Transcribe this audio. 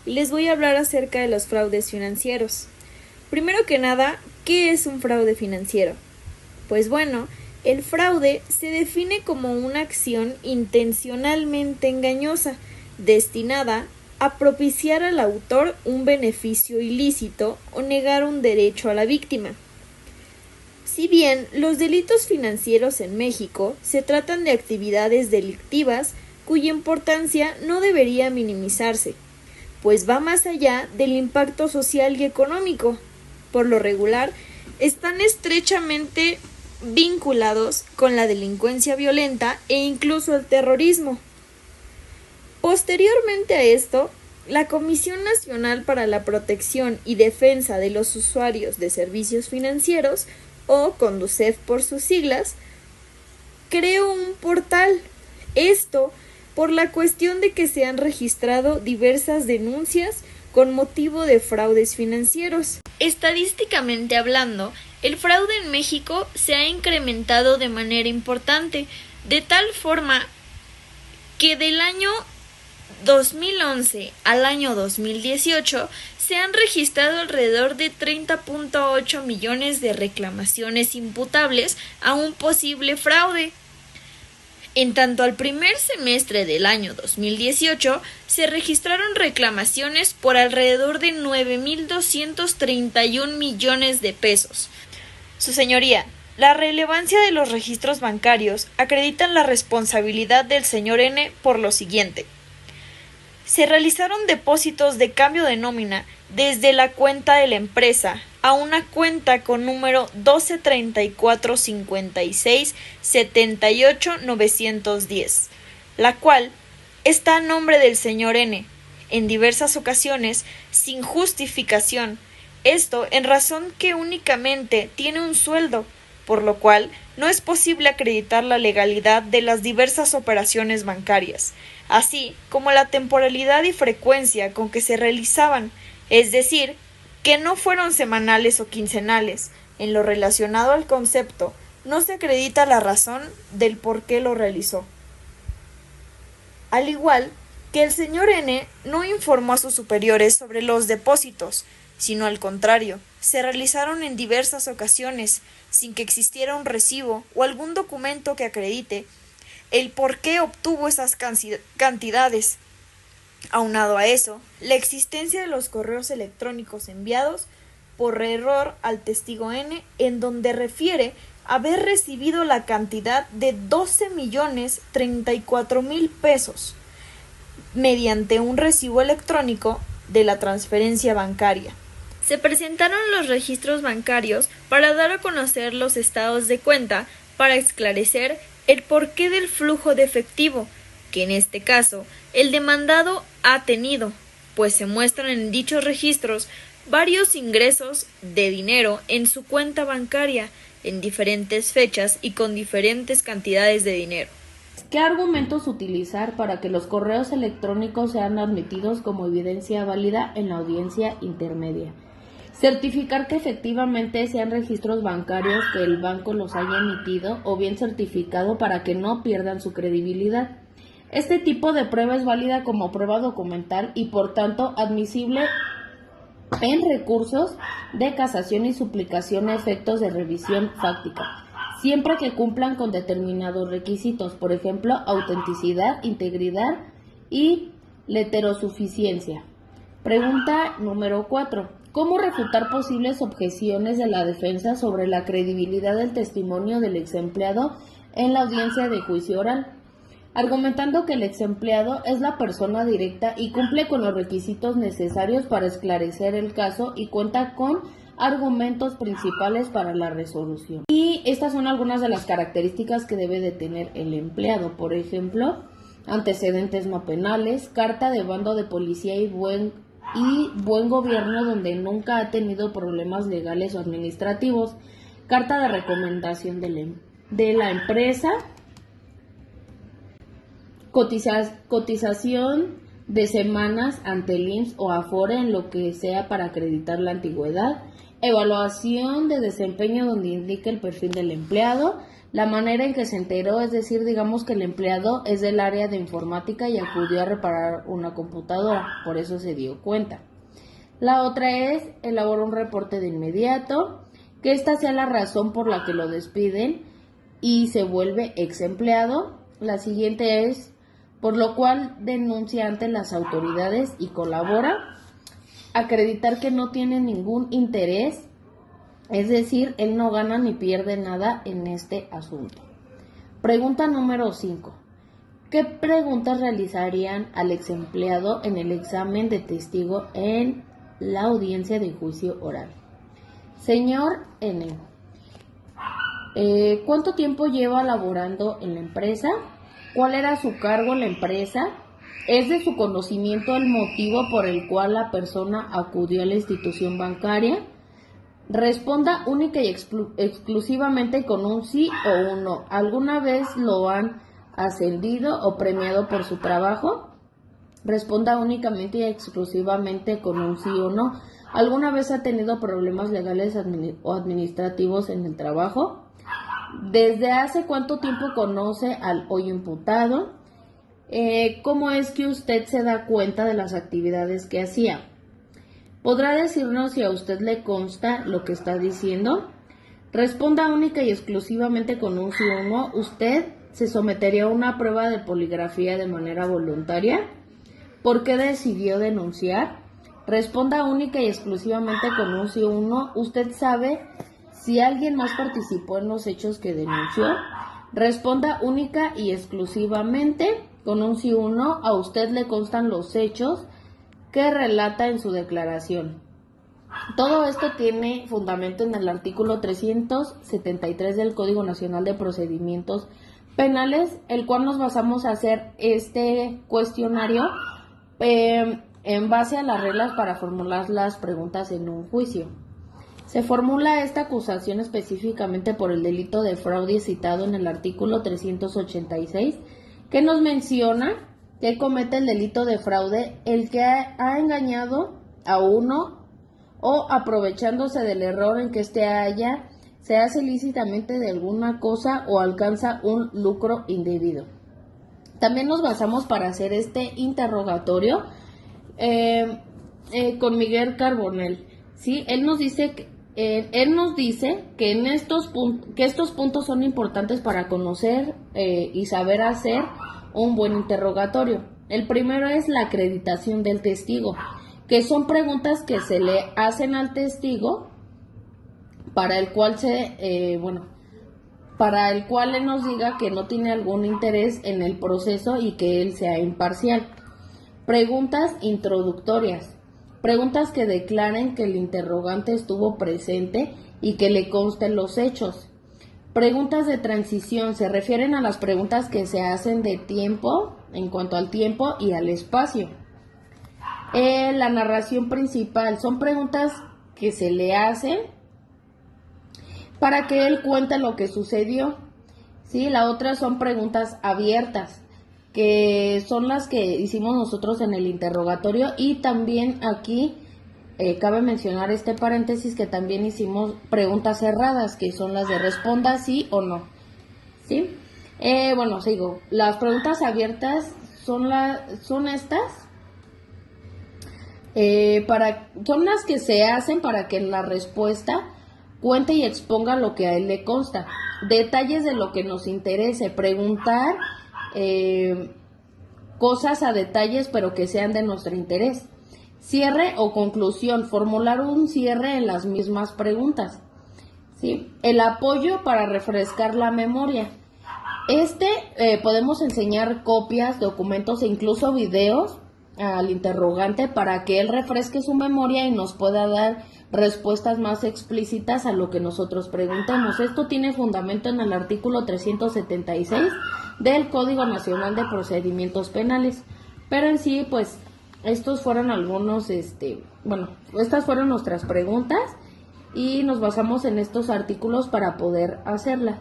y les voy a hablar acerca de los fraudes financieros. Primero que nada, ¿qué es un fraude financiero? Pues bueno, el fraude se define como una acción intencionalmente engañosa, destinada a propiciar al autor un beneficio ilícito o negar un derecho a la víctima. Si bien los delitos financieros en México se tratan de actividades delictivas cuya importancia no debería minimizarse, pues va más allá del impacto social y económico. Por lo regular, están estrechamente vinculados con la delincuencia violenta e incluso el terrorismo. Posteriormente a esto, la Comisión Nacional para la Protección y Defensa de los Usuarios de Servicios Financieros, o CONDUCEF por sus siglas, creó un portal. Esto por la cuestión de que se han registrado diversas denuncias con motivo de fraudes financieros. Estadísticamente hablando, el fraude en México se ha incrementado de manera importante, de tal forma que del año 2011 al año 2018 se han registrado alrededor de 30.8 millones de reclamaciones imputables a un posible fraude. En tanto, al primer semestre del año 2018 se registraron reclamaciones por alrededor de 9.231 millones de pesos. Su señoría, la relevancia de los registros bancarios acreditan la responsabilidad del señor N por lo siguiente. Se realizaron depósitos de cambio de nómina desde la cuenta de la empresa a una cuenta con número 12345678-910, la cual está a nombre del señor N, en diversas ocasiones sin justificación, esto en razón que únicamente tiene un sueldo, por lo cual no es posible acreditar la legalidad de las diversas operaciones bancarias, así como la temporalidad y frecuencia con que se realizaban, es decir, que no fueron semanales o quincenales. En lo relacionado al concepto, no se acredita la razón del por qué lo realizó. Al igual que el señor N no informó a sus superiores sobre los depósitos, sino al contrario, se realizaron en diversas ocasiones, sin que existiera un recibo o algún documento que acredite el por qué obtuvo esas cantidades. Aunado a eso, la existencia de los correos electrónicos enviados por error al testigo N, en donde refiere haber recibido la cantidad de 12.034.000 pesos mediante un recibo electrónico de la transferencia bancaria. Se presentaron los registros bancarios para dar a conocer los estados de cuenta para esclarecer el porqué del flujo de efectivo, que en este caso el demandado ha tenido, pues se muestran en dichos registros varios ingresos de dinero en su cuenta bancaria en diferentes fechas y con diferentes cantidades de dinero. ¿Qué argumentos utilizar para que los correos electrónicos sean admitidos como evidencia válida en la audiencia intermedia? Certificar que efectivamente sean registros bancarios que el banco los haya emitido o bien certificado para que no pierdan su credibilidad. Este tipo de prueba es válida como prueba documental y por tanto admisible en recursos de casación y suplicación a efectos de revisión fáctica, siempre que cumplan con determinados requisitos, por ejemplo, autenticidad, integridad y heterosuficiencia. Pregunta número 4. ¿Cómo refutar posibles objeciones de la defensa sobre la credibilidad del testimonio del exempleado en la audiencia de juicio oral? Argumentando que el exempleado es la persona directa y cumple con los requisitos necesarios para esclarecer el caso y cuenta con argumentos principales para la resolución. Y estas son algunas de las características que debe de tener el empleado. Por ejemplo, antecedentes no penales, carta de bando de policía y buen gobierno donde nunca ha tenido problemas legales o administrativos, carta de recomendación de la empresa, cotización de semanas ante el IMSS o Afore en lo que sea para acreditar la antigüedad, evaluación de desempeño donde indique el perfil del empleado, la manera en que se enteró, es decir, digamos que el empleado es del área de informática y acudió a reparar una computadora, por eso se dio cuenta. La otra es, elaboró un reporte de inmediato, que esta sea la razón por la que lo despiden y se vuelve ex empleado. La siguiente es, por lo cual denuncia ante las autoridades y colabora. Acreditar que no tiene ningún interés, es decir, él no gana ni pierde nada en este asunto. Pregunta número 5. ¿Qué preguntas realizarían al ex empleado en el examen de testigo en la audiencia de juicio oral? Señor N., ¿cuánto tiempo lleva laborando en la empresa? ¿Cuál era su cargo en la empresa? ¿Es de su conocimiento el motivo por el cual la persona acudió a la institución bancaria? Responda única y exclusivamente con un sí o un no. ¿Alguna vez lo han ascendido o premiado por su trabajo? Responda únicamente y exclusivamente con un sí o no. ¿Alguna vez ha tenido problemas legales o administrativos en el trabajo? ¿Desde hace cuánto tiempo conoce al hoy imputado? ¿Cómo es que usted se da cuenta de las actividades que hacía? ¿Podrá decirnos si a usted le consta lo que está diciendo? Responda única y exclusivamente con un sí o no. ¿Usted se sometería a una prueba de poligrafía de manera voluntaria? ¿Por qué decidió denunciar? Responda única y exclusivamente con un sí o un no. ¿Usted sabe si alguien más participó en los hechos que denunció? Responda única y exclusivamente con un sí o un no. ¿A usted le constan los hechos que relata en su declaración? Todo esto tiene fundamento en el artículo 373 del Código Nacional de Procedimientos Penales, el cual nos basamos a hacer este cuestionario en base a las reglas para formular las preguntas en un juicio. Se formula esta acusación específicamente por el delito de fraude citado en el artículo 386, que nos menciona que comete el delito de fraude el que ha engañado a uno o aprovechándose del error en que se hace ilícitamente de alguna cosa o alcanza un lucro indebido. También nos basamos para hacer este interrogatorio con Miguel Carbonell, ¿sí? Él nos dice que estos puntos son importantes para conocer y saber hacer un buen interrogatorio. El primero es la acreditación del testigo, que son preguntas que se le hacen al testigo para el cual él nos diga que no tiene algún interés en el proceso y que él sea imparcial. Preguntas introductorias, preguntas que declaren que el interrogante estuvo presente y que le consten los hechos. Preguntas de transición se refieren a las preguntas que se hacen de tiempo, en cuanto al tiempo y al espacio. La narración principal son preguntas que se le hacen para que él cuente lo que sucedió. ¿Sí? La otra son preguntas abiertas, que son las que hicimos nosotros en el interrogatorio, y también aquí cabe mencionar este paréntesis que también hicimos preguntas cerradas, que son las de responda sí o no. ¿Sí? Sigo. Las preguntas abiertas son estas. Son las que se hacen para que en la respuesta cuente y exponga lo que a él le consta. Detalles de lo que nos interese. Preguntar cosas a detalles, pero que sean de nuestro interés. Cierre o conclusión. Formular un cierre en las mismas preguntas. ¿Sí? El apoyo para refrescar la memoria. Podemos enseñar copias, documentos e incluso videos al interrogante para que él refresque su memoria y nos pueda dar respuestas más explícitas a lo que nosotros preguntemos. Esto tiene fundamento en el artículo 376 del Código Nacional de Procedimientos Penales. Pero en sí, pues, estos fueron estas fueron nuestras preguntas y nos basamos en estos artículos para poder hacerlas.